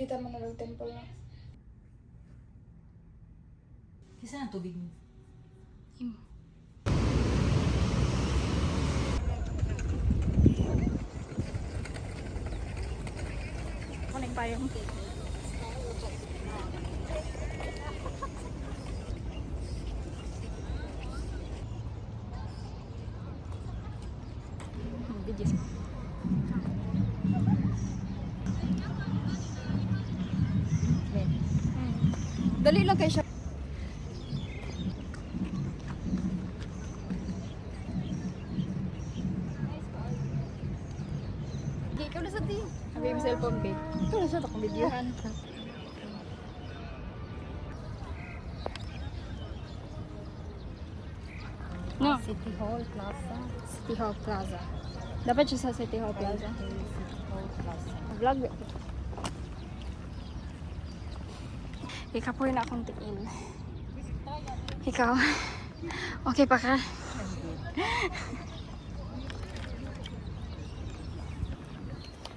Kita man na temple na. Kisa ang tubig mo? Kuning payong. Dali lang kayo siya. Ikaw na sa ti. Sabi yung cellphone babe. Ikaw na sa akong videohan. No. City Hall Plaza. City Hall Plaza. Dapat siya sa City Hall Plaza. City Hall Plaza. Vlog. Ikaw po na akong tingin. Ikaw. Okay pa ka?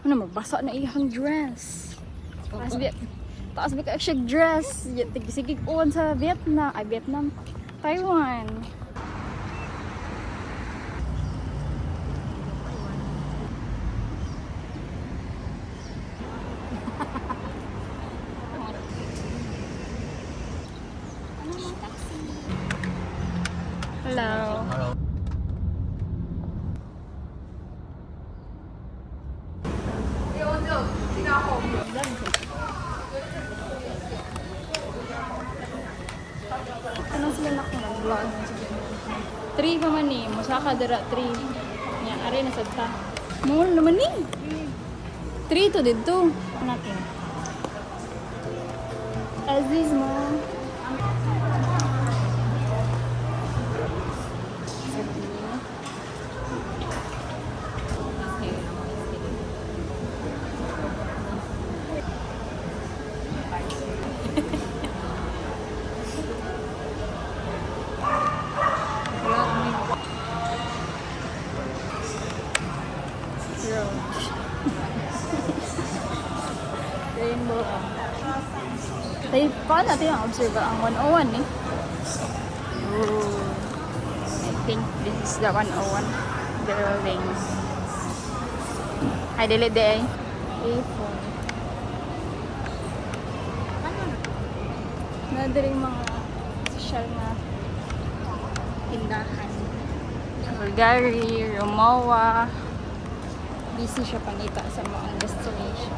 Ano, magbasa na iyang dress. Taas ba ka siya dress? Sige kuwan sa Vietnam. Ay, Vietnam. Taiwan. Hello. Hello. Anong sila na akong vlog? 3 pa man eh. Musaka dara 3. Yan, ari na sad ta. Mall naman eh. 3 to dito. Natin. Aziz mo. Rainbow. Tayo, paano natin ang observe ang 101 eh? Ooh. I think this is the 101 building. Ay, dili day. A4. Nadaling mga social na tindahan. Bulgari, Romowa. Busy siya panita sa mga destination.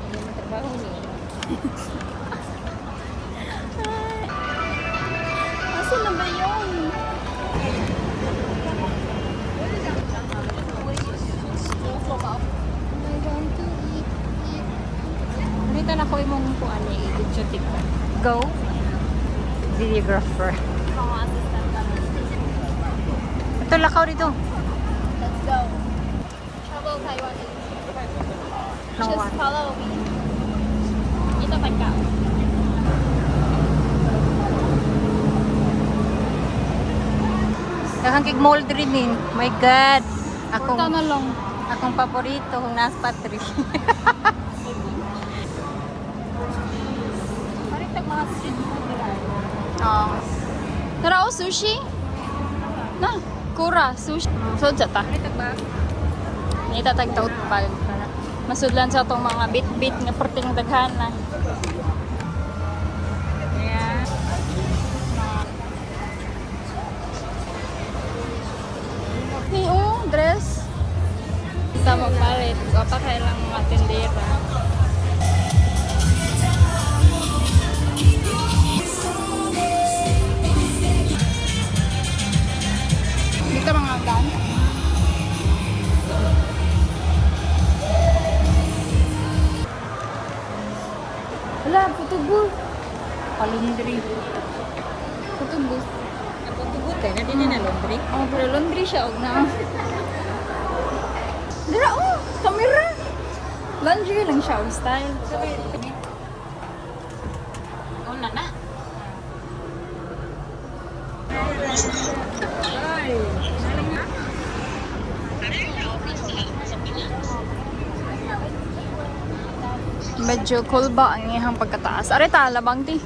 Hindi mo trabaho niya. Asa na ba yun? Nita na ko imong kuan ni video TikTok. Go. Videographer. Mga assistant kami. Ito lakaw dito. Let's go. Travel Taiwan. No Just one. follow me. Ito tagka. Daghang kig mold rin eh. My God. Punta na lang. Akong paborito, kung nasa patri. Maritag mga street food nila. Oo. Tara o, sushi? Na, kura, sushi. Sud sa ta. Ito ba? Itatag tote bag. Masudlan sa itong mga bit-bit nga perting daghan na. Yeah. Hey, oh, dress. Kita magpalit. Gapa kailang mga tindera. Dito mga gan. Wala, putubol. Palundri. Putubol. Napatugot eh. Na din na laundry. Oh, pero laundry siya, og na. Dira, oh, camera. Laundry lang siya, og style. Oh, nana. Medyo cool ba ang iyang pagkataas? Arita, labang ti.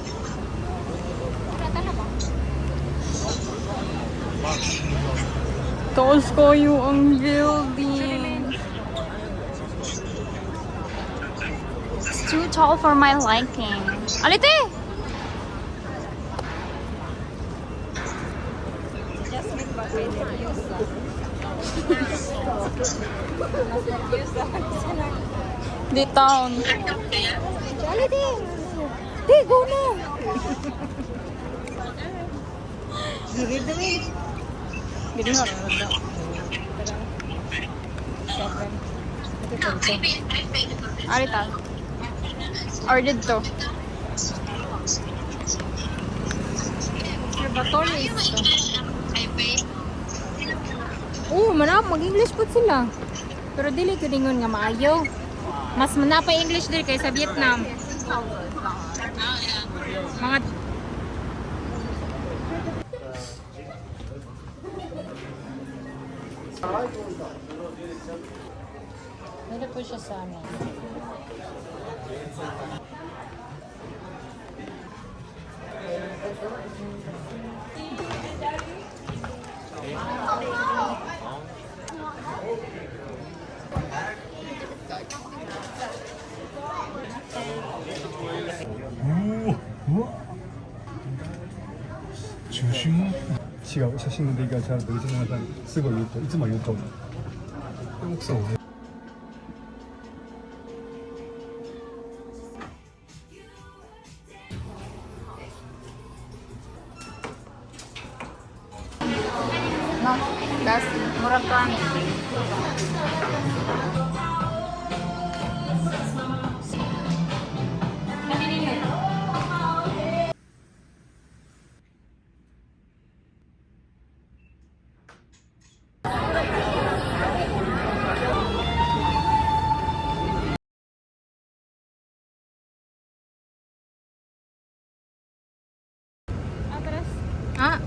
Taos kayo ang building. It's too tall for my liking. Alite! Jasmine ba kay nervyosa? Mas nervyosa. Di town. Alite! Di, go na! Diri. Gini nga. Arita. Or dito. Laboratory ito. Mag-English po sila. Pero dili ko dingon nga maayo. Mas manapay English dili kaysa Vietnam. Mga Dito po siya sa amin.違う写真の出来がちゃんとうちの中にすごい言うといつも言うと思う奥さんは No? That's Murakami. Ah,